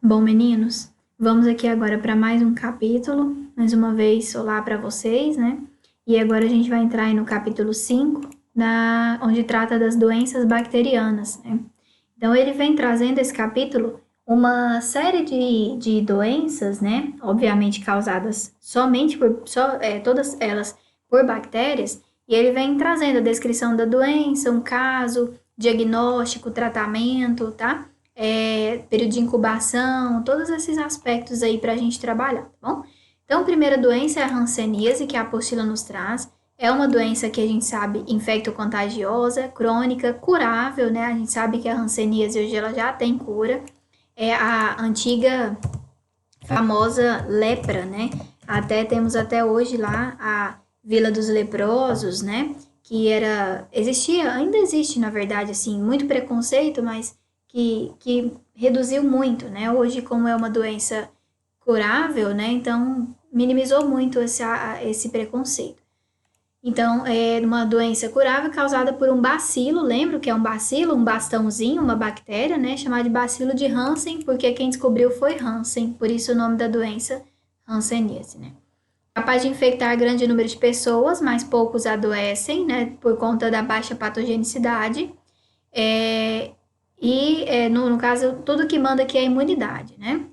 Bom, meninos, vamos aqui agora para mais um capítulo. Mais uma vez, olá para vocês, né? E agora a gente vai entrar aí no capítulo 5, onde trata das doenças bacterianas, né? Então, ele vem trazendo esse capítulo uma série de doenças, né? Obviamente causadas todas elas por bactérias, e ele vem trazendo a descrição da doença, um caso, diagnóstico, tratamento, tá? Período de incubação, todos esses aspectos aí para a gente trabalhar, tá bom? Então, a primeira doença é a hanseníase, que a apostila nos traz. É uma doença que a gente sabe infecto-contagiosa, crônica, curável, né? A gente sabe que a hanseníase hoje ela já tem cura. É a antiga famosa lepra, né? Temos até hoje lá a Vila dos Leprosos, né? Ainda existe, na verdade, assim, muito preconceito, mas que reduziu muito, né? Hoje, como é uma doença curável, né? Então, minimizou muito esse preconceito. Então, é uma doença curável causada por um bacilo, lembra que é um bacilo, um bastãozinho, uma bactéria, né? Chamada de bacilo de Hansen, porque quem descobriu foi Hansen, por isso o nome da doença, hanseníase, né? Capaz de infectar grande número de pessoas, mas poucos adoecem, né? Por conta da baixa patogenicidade. No caso, tudo que manda aqui é a imunidade, né?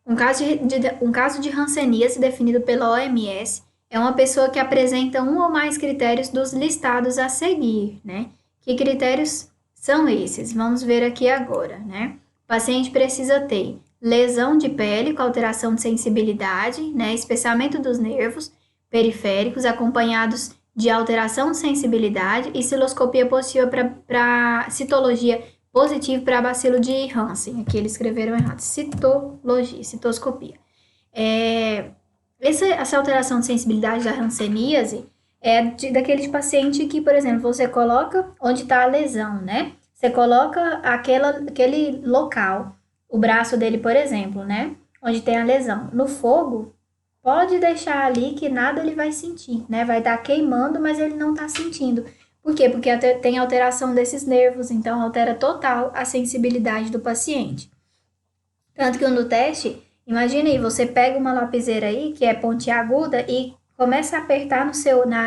Um caso de hanseníase definido pela OMS é uma pessoa que apresenta um ou mais critérios dos listados a seguir, né? Que critérios são esses? Vamos ver aqui agora, né? O paciente precisa ter lesão de pele com alteração de sensibilidade, né? Espessamento dos nervos periféricos acompanhados de alteração de sensibilidade e citologia positivo para bacilo de Hansen. Aqui eles escreveram errado. Citoscopia. Essa alteração de sensibilidade da hanseníase é daquele paciente que, por exemplo, você coloca onde está a lesão, né? Você coloca aquele local, o braço dele, por exemplo, né? Onde tem a lesão. No fogo, pode deixar ali que nada ele vai sentir, né? Vai estar queimando, mas ele não está sentindo. Por quê? Porque tem alteração desses nervos, então altera total a sensibilidade do paciente. Tanto que no teste, imagina aí, você pega uma lapiseira aí, que é pontiaguda, e começa a apertar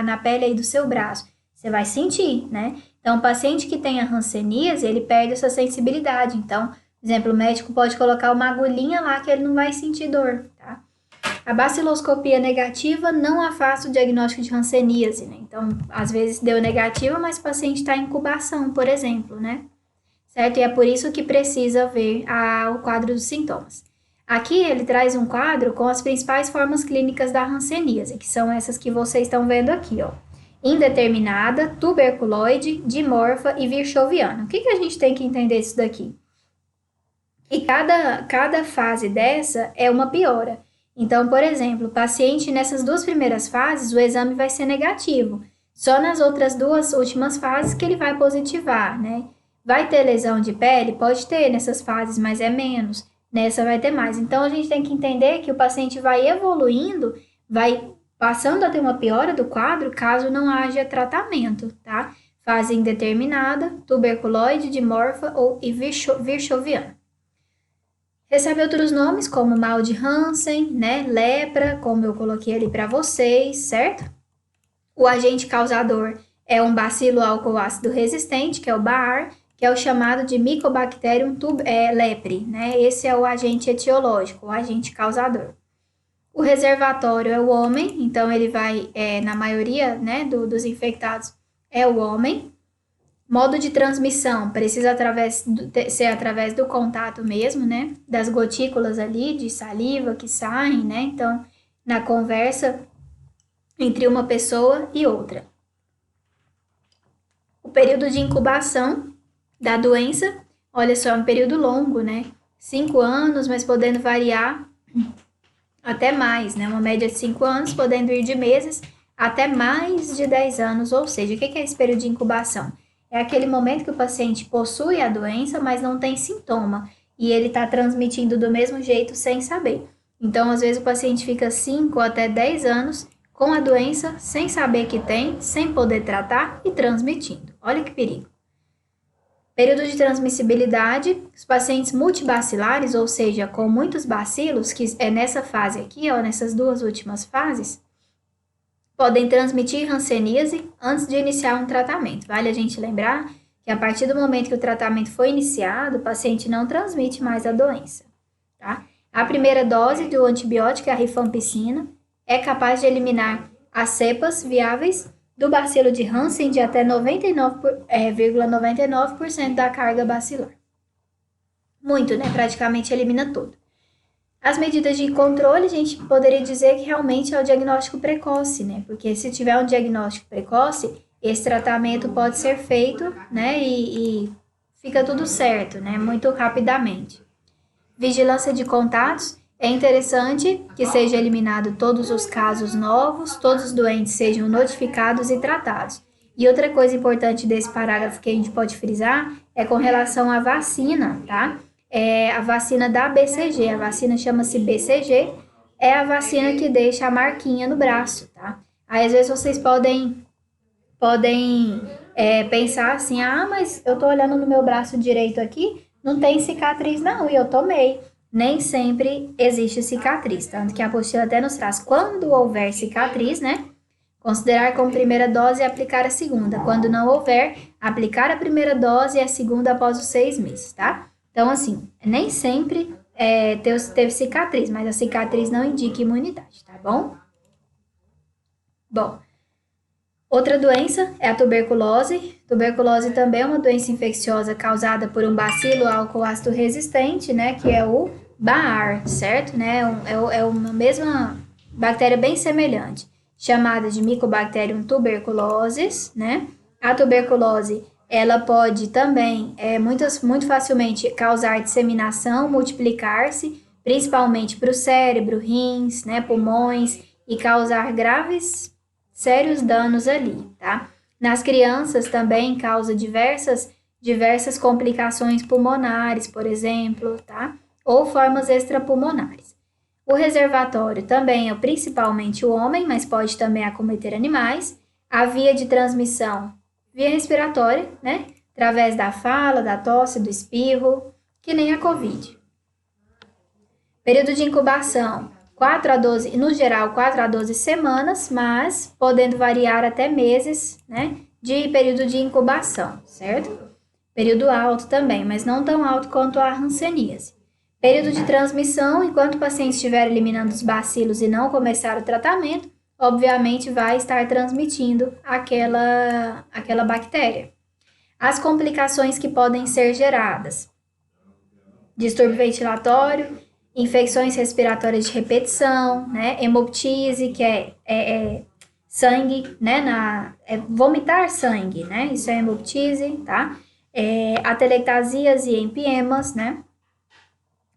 na pele aí do seu braço. Você vai sentir, né? Então, o paciente que tem a hanseníase, ele perde essa sensibilidade. Então, por exemplo, o médico pode colocar uma agulhinha lá que ele não vai sentir dor, tá? A baciloscopia negativa não afasta o diagnóstico de hanseníase, né? Então, às vezes deu negativa, mas o paciente está em incubação, por exemplo, né? Certo? E é por isso que precisa ver o quadro dos sintomas. Aqui ele traz um quadro com as principais formas clínicas da hanseníase, que são essas que vocês estão vendo aqui, ó. Indeterminada, tuberculoide, dimorfa e virchoviana. O que a gente tem que entender isso daqui? E cada fase dessa é uma piora. Então, por exemplo, o paciente nessas duas primeiras fases, o exame vai ser negativo. Só nas outras duas últimas fases que ele vai positivar, né? Vai ter lesão de pele? Pode ter nessas fases, mas é menos. Nessa vai ter mais. Então, a gente tem que entender que o paciente vai evoluindo, vai passando a ter uma piora do quadro, caso não haja tratamento, tá? Fase indeterminada, tuberculoide, dimorfa e virchoviana. Recebe outros nomes, como mal de Hansen, né? Lepra, como eu coloquei ali para vocês, certo? O agente causador é um bacilo álcool ácido resistente, que é o BAR, que é o chamado de Mycobacterium lepre, né? Esse é o agente etiológico, o agente causador. O reservatório é o homem, então ele vai, na maioria, né, dos infectados, é o homem. Modo de transmissão precisa ser através do contato mesmo, né? Das gotículas ali de saliva que saem, né? Então, na conversa entre uma pessoa e outra. O período de incubação da doença, olha só, é um período longo, né? 5 anos, mas podendo variar até mais, né? Uma média de 5 anos, podendo ir de meses até mais de 10 anos. Ou seja, o que é esse período de incubação? É aquele momento que o paciente possui a doença, mas não tem sintoma. E ele está transmitindo do mesmo jeito sem saber. Então, às vezes, o paciente fica 5 até 10 anos com a doença, sem saber que tem, sem poder tratar e transmitindo. Olha que perigo. Período de transmissibilidade, os pacientes multibacilares, ou seja, com muitos bacilos, que é nessa fase aqui, ó, nessas duas últimas fases, podem transmitir hanseníase antes de iniciar um tratamento. Vale a gente lembrar que a partir do momento que o tratamento foi iniciado, o paciente não transmite mais a doença, tá? A primeira dose do antibiótico, a rifampicina, é capaz de eliminar as cepas viáveis do bacilo de Hansen de até 99,99% da carga bacilar. Muito, né? Praticamente elimina tudo. As medidas de controle, a gente poderia dizer que realmente é o diagnóstico precoce, né? Porque se tiver um diagnóstico precoce, esse tratamento pode ser feito, né? E fica tudo certo, né? Muito rapidamente. Vigilância de contatos. É interessante que seja eliminado todos os casos novos, todos os doentes sejam notificados e tratados. E outra coisa importante desse parágrafo que a gente pode frisar é com relação à vacina, tá? A vacina da BCG, a vacina chama-se BCG, é a vacina que deixa a marquinha no braço, tá? Aí, às vezes, vocês podem pensar assim, mas eu tô olhando no meu braço direito aqui, não tem cicatriz não, e eu tomei. Nem sempre existe cicatriz, tanto que a apostila até nos traz, quando houver cicatriz, né? Considerar como primeira dose e aplicar a segunda. Quando não houver, aplicar a primeira dose e a segunda após os 6 meses, tá? Então, assim, nem sempre teve cicatriz, mas a cicatriz não indica imunidade, tá bom? Bom, outra doença é a tuberculose. Tuberculose também é uma doença infecciosa causada por um bacilo álcool ácido resistente, né? Que é o Baar, certo? Né? É uma mesma bactéria bem semelhante, chamada de Mycobacterium tuberculosis, né? A tuberculose, ela pode também, muito facilmente, causar disseminação, multiplicar-se, principalmente para o cérebro, rins, né? Pulmões, e causar sérios danos ali, tá? Nas crianças também causa diversas complicações pulmonares, por exemplo, tá? Ou formas extrapulmonares. O reservatório também é principalmente o homem, mas pode também acometer animais. A via de transmissão, via respiratória, né? Através da fala, da tosse, do espirro, que nem a Covid. Período de incubação, 4 a 12, no geral, 4 a 12 semanas, mas podendo variar até meses, né? De período de incubação, certo? Período alto também, mas não tão alto quanto a hanseníase. Período de transmissão, enquanto o paciente estiver eliminando os bacilos e não começar o tratamento, obviamente vai estar transmitindo aquela bactéria. As complicações que podem ser geradas: distúrbio ventilatório, infecções respiratórias de repetição, né? Hemoptise, que é sangue, né? Vomitar sangue, né? Isso é hemoptise, tá? Atelectasias e empiemas, né?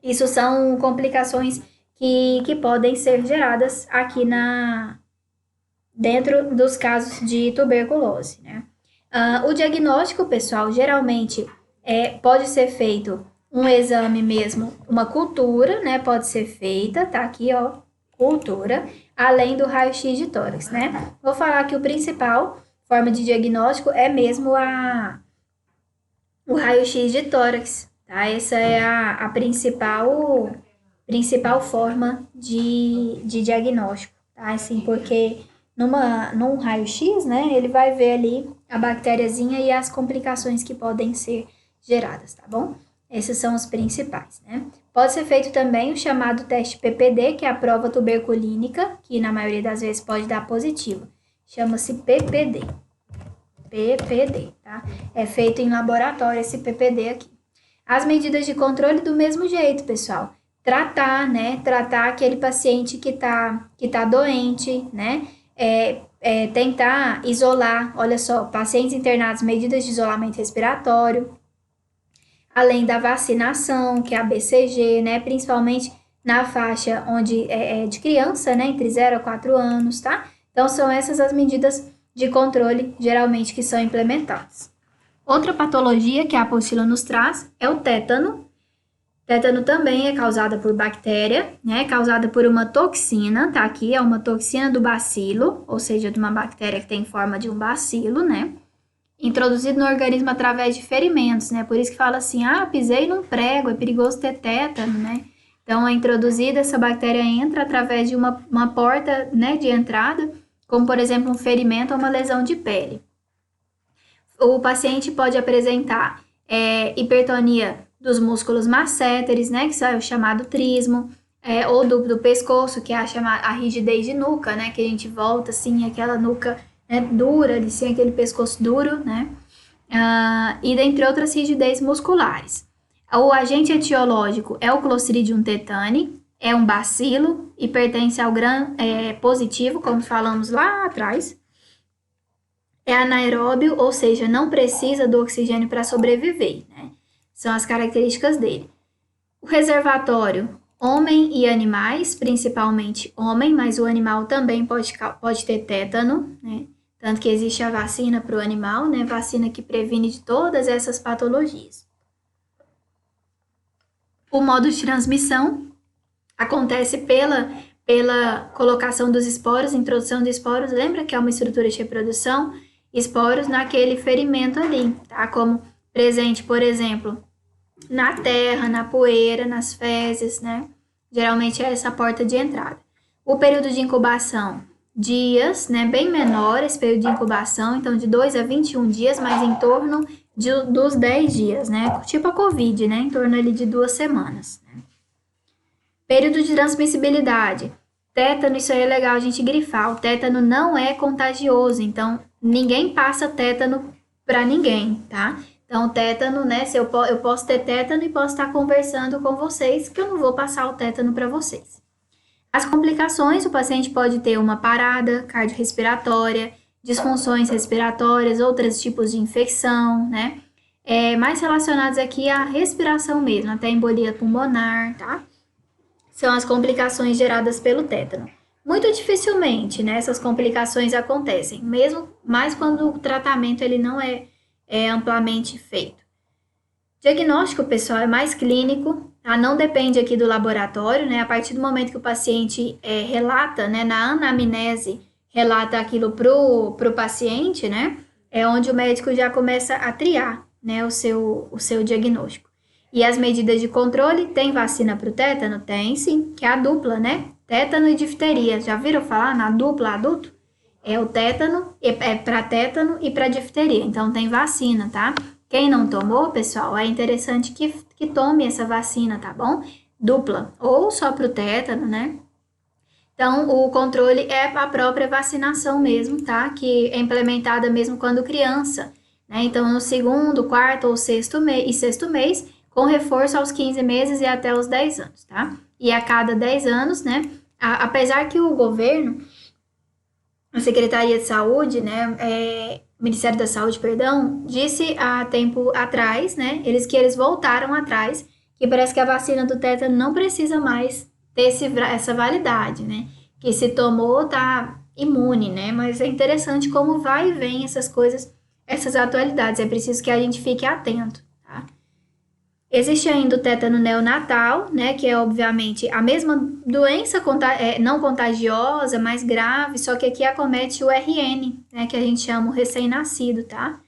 Isso são complicações que podem ser geradas aqui dentro dos casos de tuberculose, né? O diagnóstico, pessoal, geralmente pode ser feito um exame mesmo, uma cultura, né? Pode ser feita, tá aqui, ó, cultura, além do raio-x de tórax, né? Vou falar que o principal forma de diagnóstico é mesmo o raio-x de tórax, tá? Essa é a principal forma de diagnóstico, tá? Assim, porque num raio-x, né, ele vai ver ali a bactériazinha e as complicações que podem ser geradas, tá bom? Esses são os principais, né? Pode ser feito também o chamado teste PPD, que é a prova tuberculínica, que na maioria das vezes pode dar positivo. Chama-se PPD. PPD, tá? É feito em laboratório esse PPD aqui. As medidas de controle do mesmo jeito, pessoal. Tratar, né? Tratar aquele paciente que tá doente, né? Tentar isolar, olha só, pacientes internados, medidas de isolamento respiratório, além da vacinação, que é a BCG, né? Principalmente na faixa onde de criança, né? Entre 0 a 4 anos, tá? Então, são essas as medidas de controle, geralmente, que são implementadas. Outra patologia que a apostila nos traz é o tétano. Tétano também é causada por bactéria, né? Causada por uma toxina, tá aqui, é uma toxina do bacilo, ou seja, de uma bactéria que tem forma de um bacilo, né? introduzido no organismo através de ferimentos, né? Por isso que fala assim, pisei num prego, é perigoso ter tétano, né? Então, é introduzida, essa bactéria entra através de uma porta, né, de entrada, como, por exemplo, um ferimento ou uma lesão de pele. O paciente pode apresentar hipertonia dos músculos masséteres, né, que é o chamado trismo, ou do pescoço, que é a rigidez de nuca, né, que a gente volta, assim, aquela nuca, né, dura, assim, aquele pescoço duro, né, e dentre outras rigidez musculares. O agente etiológico é o Clostridium tetani, é um bacilo e pertence ao gram positivo, como falamos lá atrás. É anaeróbio, ou seja, não precisa do oxigênio para sobreviver, né? São as características dele. O reservatório, homem e animais, principalmente homem, mas o animal também pode ter tétano, né? Tanto que existe a vacina para o animal, né? Vacina que previne de todas essas patologias. O modo de transmissão acontece pela colocação dos esporos, introdução de esporos. Lembra que é uma estrutura de reprodução? Esporos naquele ferimento ali, tá? Como presente, por exemplo, na terra, na poeira, nas fezes, né? Geralmente é essa porta de entrada. O período de incubação, dias, né? Bem menor esse período de incubação, então de 2 a 21 dias, mas em torno dos 10 dias, né? Tipo a Covid, né? Em torno ali de 2 semanas. Né? Período de transmissibilidade. Tétano, isso aí é legal a gente grifar. O tétano não é contagioso, então ninguém passa tétano para ninguém, tá? Então, tétano, né? Se eu posso ter tétano e posso estar conversando com vocês, que eu não vou passar o tétano para vocês. As complicações, o paciente pode ter uma parada cardiorrespiratória, disfunções respiratórias, outros tipos de infecção, né? Mais relacionados aqui à respiração mesmo, até embolia pulmonar, tá? São as complicações geradas pelo tétano. Muito dificilmente, né, essas complicações acontecem, mesmo mais quando o tratamento ele não é amplamente feito. Diagnóstico, pessoal, é mais clínico, tá? Não depende aqui do laboratório, né? A partir do momento que o paciente relata, né, na anamnese, relata aquilo pro paciente, né? É onde o médico já começa a triar, né, o seu diagnóstico. E as medidas de controle, tem vacina para o tétano? Tem sim, que é a dupla, né? Tétano e difteria. Já viram falar na dupla adulto? É o tétano, é para tétano e para difteria. Então tem vacina, tá? Quem não tomou, pessoal, é interessante que tome essa vacina, tá bom? Dupla, ou só para o tétano, né? Então, o controle é a própria vacinação mesmo, tá? Que é implementada mesmo quando criança, né? Então, no segundo, quarto ou sexto mês, com reforço aos 15 meses e até os 10 anos, tá? E a cada 10 anos, né? Apesar que o governo, a Secretaria de Saúde, né? Ministério da Saúde, perdão, disse há tempo atrás, né? Eles voltaram atrás, que parece que a vacina do tétano não precisa mais ter essa validade, né? Que se tomou, tá imune, né? Mas é interessante como vai e vem essas coisas, essas atualidades. É preciso que a gente fique atento, tá? Existe ainda o tétano neonatal, né? Que é, obviamente, a mesma doença não contagiosa, mais grave, só que aqui acomete o RN, né? Que a gente chama o recém-nascido, tá?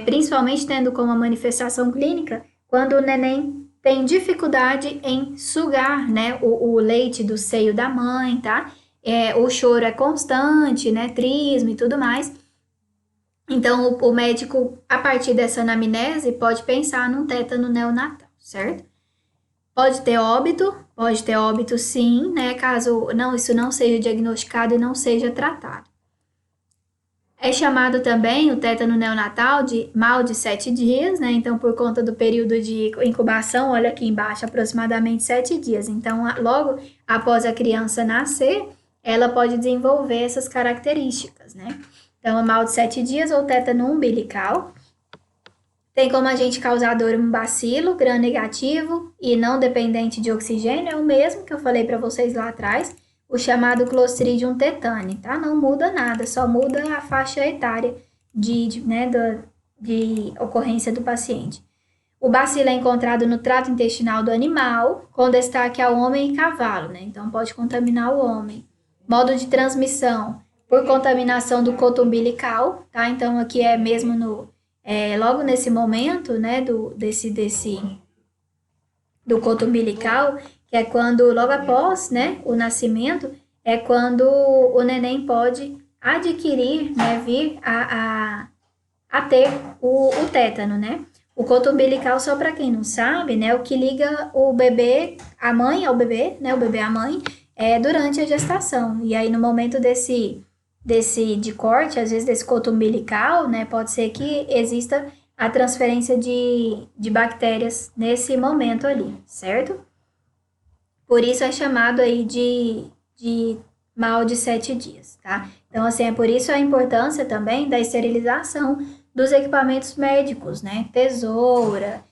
Principalmente tendo como manifestação clínica quando o neném tem dificuldade em sugar, né, o leite do seio da mãe, tá? O choro é constante, né, trismo e tudo mais. Então, o médico, a partir dessa anamnese, pode pensar num tétano neonatal, certo? Pode ter óbito sim, né, caso isso não seja diagnosticado e não seja tratado. É chamado também o tétano neonatal de mal de 7 dias, né? Então, por conta do período de incubação, olha aqui embaixo, aproximadamente 7 dias. Então, logo após a criança nascer, ela pode desenvolver essas características, né? Então, é mal de 7 dias ou tétano umbilical. Tem como agente causador um bacilo gram-negativo e não dependente de oxigênio, é o mesmo que eu falei para vocês lá atrás, o chamado Clostridium tetani, tá? Não muda nada, só muda a faixa etária de ocorrência do paciente. O bacilo é encontrado no trato intestinal do animal, com destaque ao homem e cavalo, né? Então, pode contaminar o homem. Modo de transmissão, por contaminação do coto umbilical, tá? Então, aqui é mesmo logo nesse momento, né, do coto umbilical, que é quando, logo após, né, o nascimento, é quando o neném pode adquirir, né, vir a ter o tétano, né? O coto umbilical, só para quem não sabe, né, o que liga o bebê, a mãe ao bebê, né, o bebê à mãe, durante a gestação. E aí, no momento de corte, às vezes desse coto umbilical, né, pode ser que exista a transferência de bactérias nesse momento ali, certo? Por isso é chamado aí de mal de 7 dias, tá? Então, assim, é por isso a importância também da esterilização dos equipamentos médicos, né? Tesoura,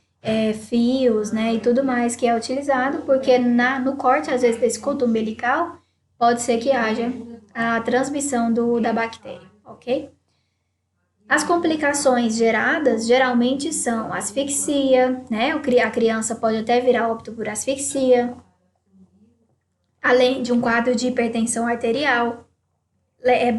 fios, né? E tudo mais que é utilizado, porque no corte, às vezes, desse coto umbilical, pode ser que haja a transmissão da bactéria, ok? As complicações geradas geralmente são asfixia, né? A criança pode até virar óbito por asfixia, além de um quadro de hipertensão arterial,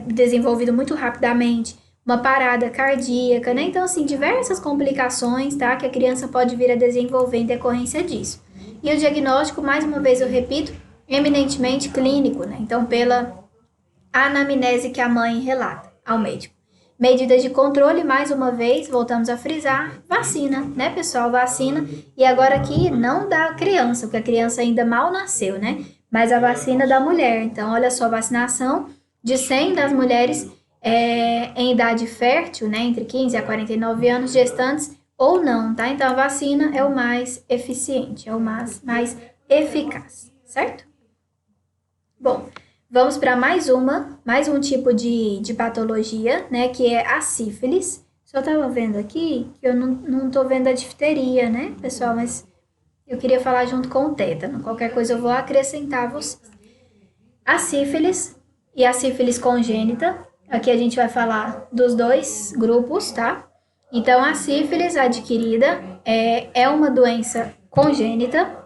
desenvolvido muito rapidamente, uma parada cardíaca, né? Então, assim, diversas complicações, tá? Que a criança pode vir a desenvolver em decorrência disso. E o diagnóstico, mais uma vez eu repito, eminentemente clínico, né? Então, pela anamnese que a mãe relata ao médico. Medidas de controle, mais uma vez, voltamos a frisar, vacina, né, pessoal? Vacina. E agora aqui, não da criança, porque a criança ainda mal nasceu, né? Mas a vacina da mulher. Então, olha só, vacinação de 100 das mulheres em idade fértil, né, entre 15 a 49 anos, gestantes ou não, tá? Então, a vacina é o mais eficiente, é o mais eficaz, certo? Bom, vamos para mais um tipo de patologia, né, que é a sífilis. Só estava vendo aqui que eu não tô vendo a difteria, né, pessoal, mas eu queria falar junto com o tétano. Qualquer coisa eu vou acrescentar a vocês. A sífilis e a sífilis congênita. Aqui a gente vai falar dos dois grupos, tá? Então, a sífilis adquirida é uma doença congênita,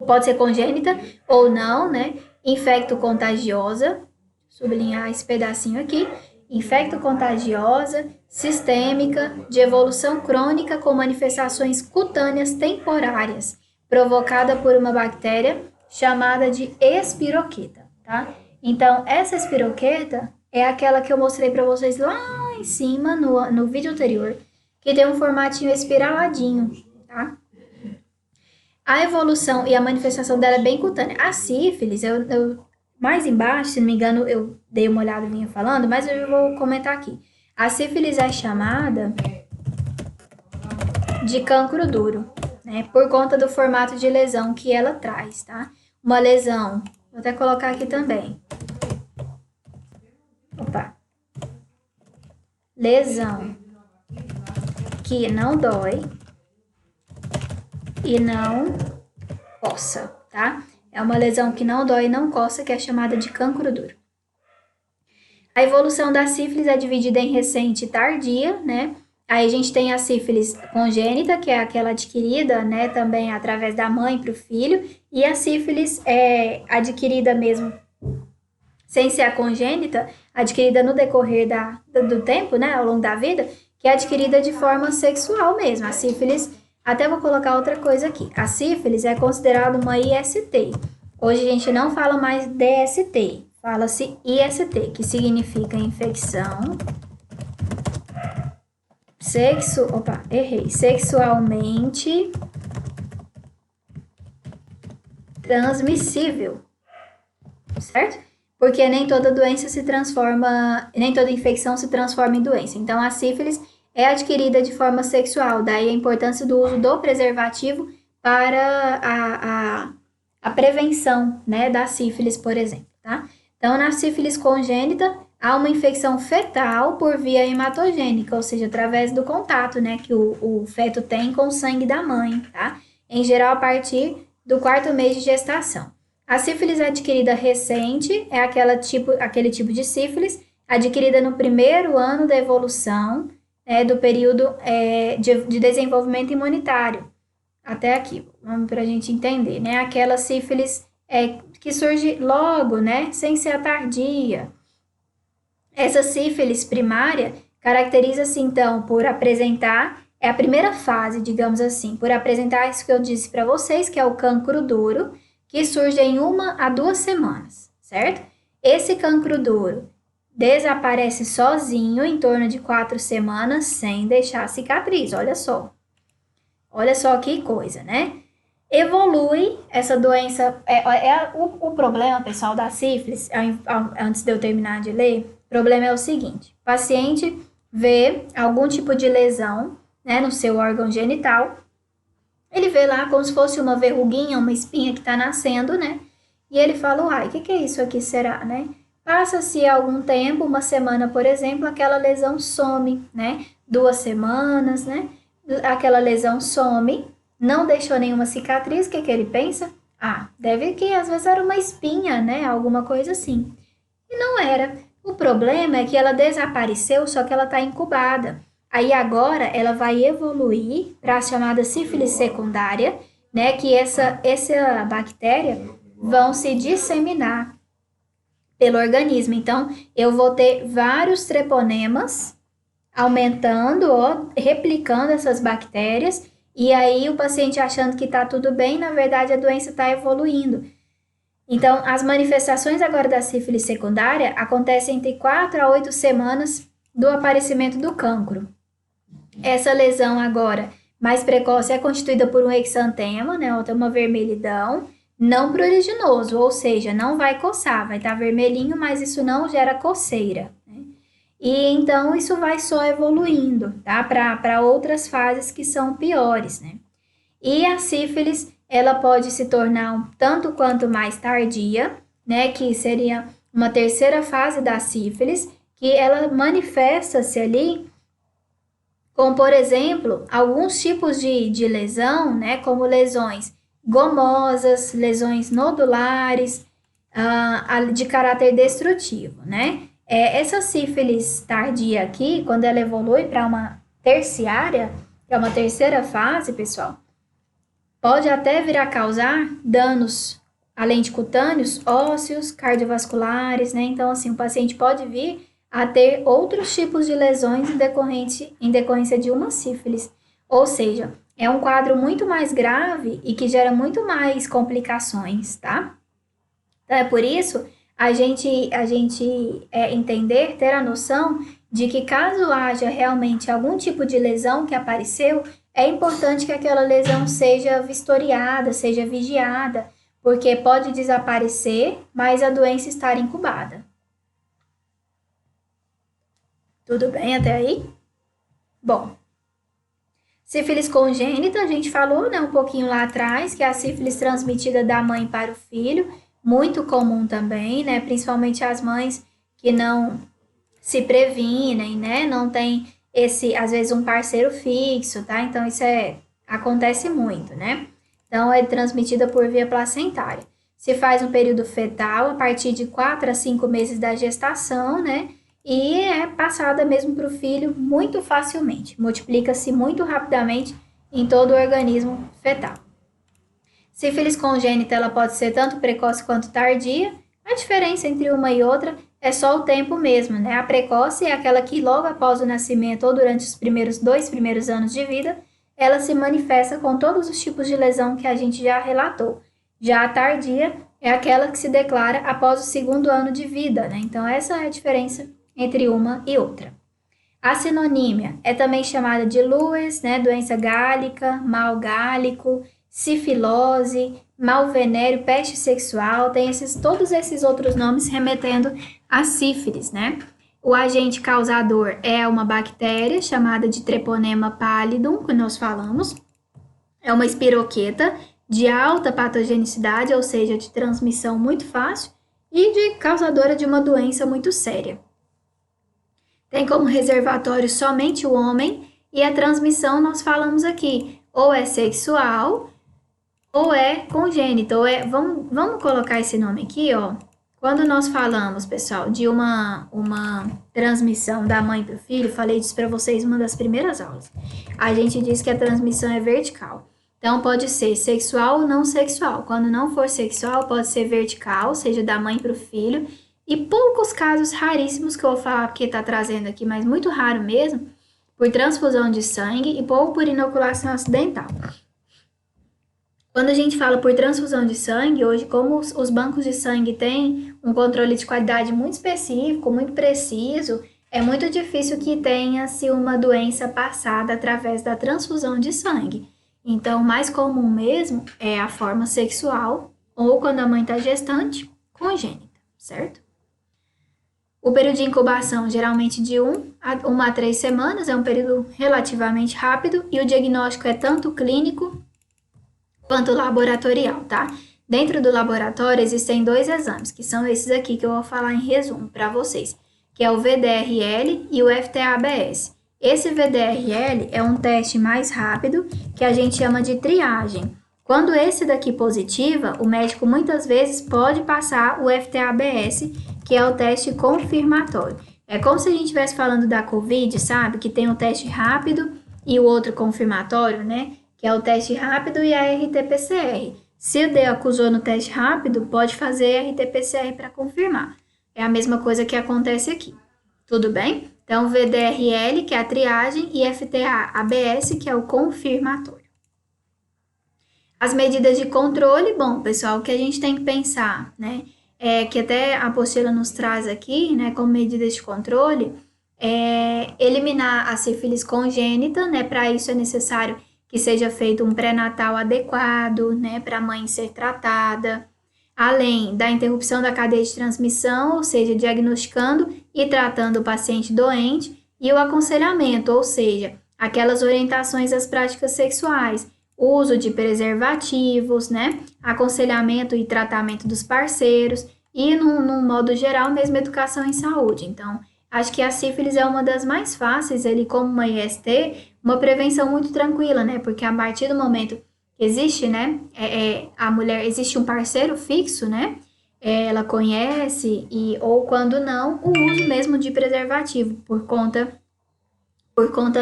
pode ser congênita ou não, né? Infecto-contagiosa, sublinhar esse pedacinho aqui, infecto-contagiosa, sistêmica, de evolução crônica com manifestações cutâneas temporárias, provocada por uma bactéria chamada de espiroqueta, tá? Então, essa espiroqueta é aquela que eu mostrei para vocês lá em cima, no vídeo anterior, que tem um formatinho espiraladinho, tá? A evolução e a manifestação dela é bem cutânea. A sífilis, eu mais embaixo, se não me engano, eu dei uma olhada e vinha falando, mas eu vou comentar aqui. A sífilis é chamada de cancro duro, né? Por conta do formato de lesão que ela traz, tá? Uma lesão, vou até colocar aqui também. Opa. Lesão que não dói e não coça, tá? É uma lesão que não dói e não coça, que é chamada de cancro duro. A evolução da sífilis é dividida em recente e tardia, né? Aí a gente tem a sífilis congênita, que é aquela adquirida, né, também através da mãe para o filho, e a sífilis adquirida mesmo, sem ser a congênita, adquirida no decorrer do tempo, né, ao longo da vida, que é adquirida de forma sexual mesmo. A sífilis, até vou colocar outra coisa aqui, a sífilis é considerada uma IST. Hoje a gente não fala mais DST, fala-se IST, que significa infecção sexualmente transmissível, certo? Porque nem toda doença se transforma, nem toda infecção se transforma em doença. Então, a sífilis é adquirida de forma sexual, daí a importância do uso do preservativo para a prevenção, né, da sífilis, por exemplo, tá? Então, na sífilis congênita, há uma infecção fetal por via hematogênica, ou seja, através do contato, né, que o feto tem com o sangue da mãe, tá? Em geral, a partir do 4º mês de gestação. A sífilis adquirida recente é aquele tipo de sífilis adquirida no 1º ano da evolução, do período de desenvolvimento imunitário. Até aqui, vamos para a gente entender, né? Aquela sífilis que surge logo, né? Sem ser a tardia. Essa sífilis primária caracteriza-se, então, por apresentar, é a primeira fase, digamos assim, por apresentar isso que eu disse para vocês, que é o cancro duro, que surge em 1 a 2 semanas, certo? Esse cancro duro desaparece sozinho em torno de 4 semanas, sem deixar cicatriz, olha só. Olha só que coisa, né? Evolui essa doença. O problema, pessoal, da sífilis, antes de eu terminar de ler, o problema é o seguinte: o paciente vê algum tipo de lesão, né, no seu órgão genital, ele vê lá como se fosse uma verruguinha, uma espinha que está nascendo, né? E ele fala, uai, o que é isso aqui, será, né? Passa-se algum tempo, 1 semana, por exemplo, aquela lesão some, né? 2 semanas, né? Aquela lesão some, não deixou nenhuma cicatriz, o que ele pensa? Ah, deve que às vezes era uma espinha, né? Alguma coisa assim. E não era. O problema é que ela desapareceu, só que ela está incubada. Aí agora ela vai evoluir para a chamada sífilis secundária, né? Que essa bactéria vão se disseminar pelo organismo. Então, eu vou ter vários treponemas aumentando, ó, replicando essas bactérias, e aí o paciente achando que está tudo bem, na verdade a doença está evoluindo. Então, as manifestações agora da sífilis secundária acontecem entre 4 a 8 semanas do aparecimento do cancro. Essa lesão agora mais precoce é constituída por um exantema, né, ou uma vermelhidão, não pruriginoso, ou seja, não vai coçar, vai estar vermelhinho, mas isso não gera coceira. E então isso vai só evoluindo, tá? Para outras fases que são piores, né? E a sífilis, ela pode se tornar um tanto quanto mais tardia, né? Que seria uma terceira fase da sífilis, que ela manifesta-se ali com, por exemplo, alguns tipos de lesão, né? Como lesões gomosas, lesões nodulares, de caráter destrutivo, né? Essa sífilis tardia aqui, quando ela evolui para uma terciária, que é uma terceira fase, pessoal, pode até vir a causar danos, além de cutâneos, ósseos, cardiovasculares, né? Então, assim, o paciente pode vir a ter outros tipos de lesões em decorrência de uma sífilis. Ou seja, é um quadro muito mais grave e que gera muito mais complicações, tá? Então, é por isso a gente entender, ter a noção de que caso haja realmente algum tipo de lesão que apareceu, é importante que aquela lesão seja vistoriada, seja vigiada, porque pode desaparecer, mas a doença estar incubada. Tudo bem até aí? Bom, sífilis congênita, a gente falou, né, um pouquinho lá atrás, que é a sífilis transmitida da mãe para o filho, muito comum também, né? Principalmente as mães que não se previnem, né? Não tem às vezes, um parceiro fixo, tá? Então, isso acontece muito, né? Então, é transmitida por via placentária. Se faz um período fetal a partir de 4 a 5 meses da gestação, né? E é passada mesmo para o filho muito facilmente. Multiplica-se muito rapidamente em todo o organismo fetal. Sífilis congênita, ela pode ser tanto precoce quanto tardia. A diferença entre uma e outra é só o tempo mesmo, né? A precoce é aquela que logo após o nascimento ou durante os 2 primeiros anos de vida, ela se manifesta com todos os tipos de lesão que a gente já relatou. Já a tardia é aquela que se declara após o 2º ano de vida, né? Então, essa é a diferença entre uma e outra. A sinonímia é também chamada de Lewis, né? Doença gálica, mal gálico, sifilose, mal venéreo, peste sexual, tem todos esses outros nomes remetendo a sífilis, né? O agente causador é uma bactéria chamada de Treponema pallidum, que nós falamos. É uma espiroqueta de alta patogenicidade, ou seja, de transmissão muito fácil e de causadora de uma doença muito séria. Tem como reservatório somente o homem e a transmissão nós falamos aqui, ou é sexual ou é congênita, vamos colocar esse nome aqui, ó. Quando nós falamos, pessoal, de uma transmissão da mãe para o filho, falei disso para vocês em uma das primeiras aulas. A gente diz que a transmissão é vertical. Então, pode ser sexual ou não sexual. Quando não for sexual, pode ser vertical, seja da mãe para o filho. e poucos casos raríssimos que eu vou falar porque tá trazendo aqui, mas muito raro mesmo, por transfusão de sangue e pouco por inoculação acidental. Quando a gente fala por transfusão de sangue, hoje, como os bancos de sangue têm um controle de qualidade muito específico, muito preciso, é muito difícil que tenha-se uma doença passada através da transfusão de sangue. Então, o mais comum mesmo é a forma sexual ou quando a mãe está gestante, congênita, certo? O período de incubação, geralmente de 1 a 3 semanas, é um período relativamente rápido e o diagnóstico é tanto clínico quanto laboratorial, tá? Dentro do laboratório existem 2 exames, que são esses aqui que eu vou falar em resumo para vocês, que é o VDRL e o FTA-ABS. Esse VDRL é um teste mais rápido que a gente chama de triagem. Quando esse daqui positiva, o médico muitas vezes pode passar o FTA-ABS, que é o teste confirmatório. É como se a gente estivesse falando da COVID, sabe? Que tem o teste rápido e o outro confirmatório, né? Que é o teste rápido e a RT-PCR. Se o D acusou no teste rápido, pode fazer a RT-PCR para confirmar. É a mesma coisa que acontece aqui. Tudo bem? Então, VDRL, que é a triagem, e FTA-ABS, que é o confirmatório. As medidas de controle, bom, pessoal, o que a gente tem que pensar, né? É que até a apostila nos traz aqui, né, como medidas de controle, eliminar a sífilis congênita, né? Para isso é necessário que seja feito um pré-natal adequado, né, para a mãe ser tratada, além da interrupção da cadeia de transmissão, ou seja, diagnosticando e tratando o paciente doente, e o aconselhamento, ou seja, aquelas orientações às práticas sexuais, uso de preservativos, né, aconselhamento e tratamento dos parceiros, e, num modo geral, mesmo educação em saúde. Então, acho que a sífilis é uma das mais fáceis, ele como uma IST, uma prevenção muito tranquila, né? Porque a partir do momento que existe, né? A mulher, existe um parceiro fixo, né? Ela conhece, ou quando não, o uso mesmo de preservativo, por conta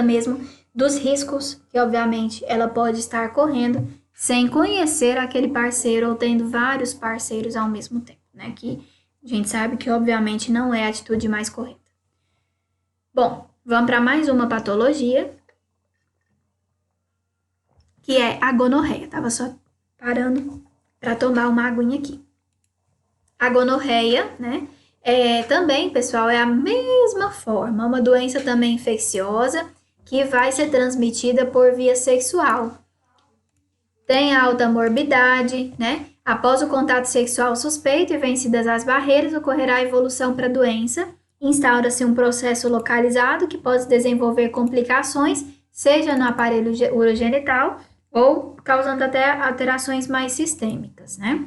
mesmo dos riscos que, obviamente, ela pode estar correndo sem conhecer aquele parceiro ou tendo vários parceiros ao mesmo tempo, né? Que a gente sabe que, obviamente, não é a atitude mais correta. Bom, vamos para mais uma patologia, que é a gonorreia. Tava só parando para tomar uma aguinha aqui. A gonorreia, né? Também, pessoal, é a mesma forma, uma doença também infecciosa que vai ser transmitida por via sexual. Tem alta morbidade, né? Após o contato sexual suspeito e vencidas as barreiras, ocorrerá a evolução para a doença. Instaura-se um processo localizado que pode desenvolver complicações, seja no aparelho urogenital ou causando até alterações mais sistêmicas, né?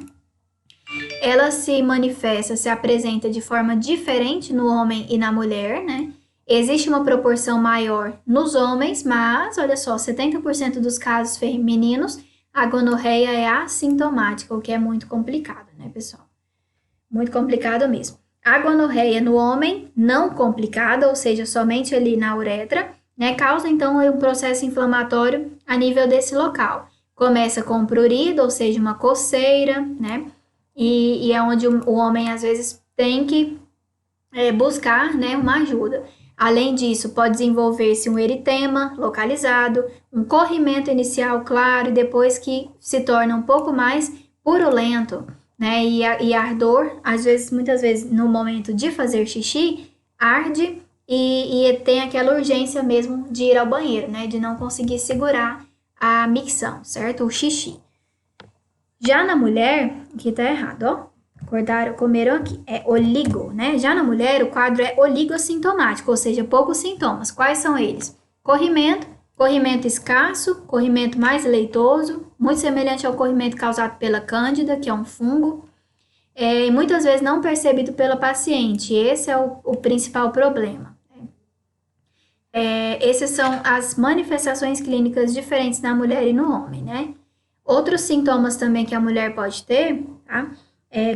Ela se manifesta, se apresenta de forma diferente no homem e na mulher, né? Existe uma proporção maior nos homens, mas, olha só, 70% dos casos femininos, a gonorreia é assintomática, o que é muito complicado, né, pessoal? Muito complicado mesmo. A gonorreia no homem, não complicada, ou seja, somente ali na uretra, né, causa então um processo inflamatório a nível desse local. Começa com prurido, ou seja, uma coceira, né, e é onde o homem às vezes tem que buscar, né, uma ajuda. Além disso, pode desenvolver-se um eritema localizado, um corrimento inicial claro e depois que se torna um pouco mais purulento, né? E ardor, às vezes, muitas vezes, no momento de fazer xixi, arde e tem aquela urgência mesmo de ir ao banheiro, né? De não conseguir segurar a micção, certo? O xixi. Já na mulher, aqui tá errado, ó. Comeram aqui, é oligo, né? Já na mulher, o quadro é oligossintomático, ou seja, poucos sintomas. Quais são eles? Corrimento escasso, corrimento mais leitoso, muito semelhante ao corrimento causado pela cândida, que é um fungo, e muitas vezes não percebido pela paciente. Esse é o principal problema. Essas são as manifestações clínicas diferentes na mulher e no homem, né? Outros sintomas também que a mulher pode ter, tá?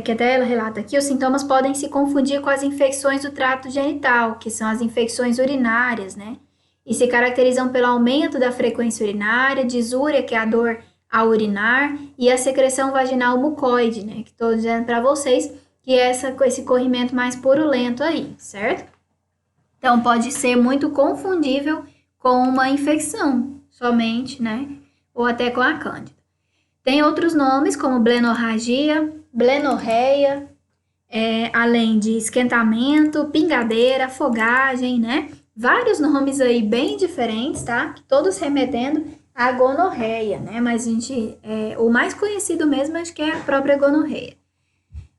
Que até ela relata aqui, os sintomas podem se confundir com as infecções do trato genital, que são as infecções urinárias, né? E se caracterizam pelo aumento da frequência urinária, disúria, que é a dor ao urinar, e a secreção vaginal mucoide, né? Que estou dizendo para vocês, que é esse corrimento mais purulento aí, certo? Então, pode ser muito confundível com uma infecção, somente, né? Ou até com a cândida. Tem outros nomes, como blenorragia, blenorreia, além de esquentamento, pingadeira, fogagem, né? Vários nomes aí bem diferentes, tá? Todos remetendo à gonorreia, né? Mas o mais conhecido mesmo acho que é a própria gonorreia.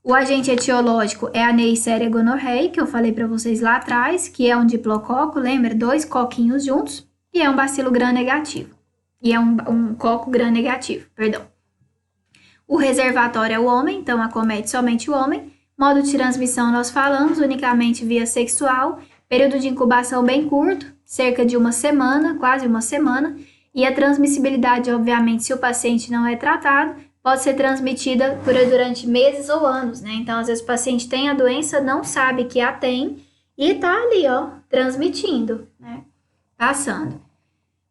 O agente etiológico é a Neisseria gonorrhoeae, que eu falei para vocês lá atrás, que é um diplococo, lembra? 2 coquinhos juntos, e é um bacilo gram-negativo. E é um coco gram-negativo, perdão. O reservatório é o homem, então acomete somente o homem. Modo de transmissão nós falamos, unicamente via sexual. Período de incubação bem curto, cerca de uma semana, quase uma semana. E a transmissibilidade, obviamente, se o paciente não é tratado, pode ser transmitida durante meses ou anos, né? Então, às vezes o paciente tem a doença, não sabe que a tem e tá ali, ó, transmitindo, né? Passando.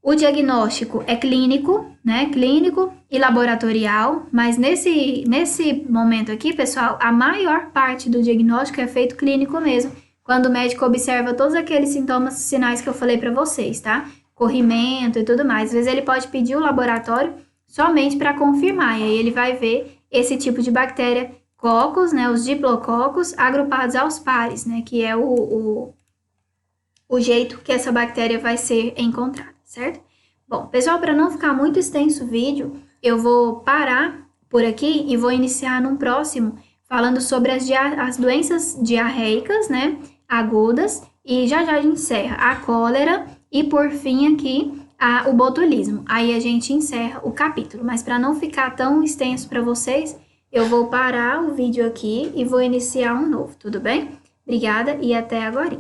O diagnóstico é clínico, né? Clínico e laboratorial, mas nesse momento aqui, pessoal, a maior parte do diagnóstico é feito clínico mesmo, quando o médico observa todos aqueles sintomas e sinais que eu falei para vocês, tá? Corrimento e tudo mais. Às vezes ele pode pedir o laboratório somente para confirmar, e aí ele vai ver esse tipo de bactéria, cocos, né? Os diplococos agrupados aos pares, né? Que é o jeito que essa bactéria vai ser encontrada, certo? Bom, pessoal, para não ficar muito extenso o vídeo, eu vou parar por aqui e vou iniciar num próximo falando sobre as doenças diarreicas, né, agudas, e já a gente encerra a cólera e por fim aqui o botulismo. Aí a gente encerra o capítulo, mas para não ficar tão extenso para vocês, eu vou parar o vídeo aqui e vou iniciar um novo, tudo bem? Obrigada e até agora.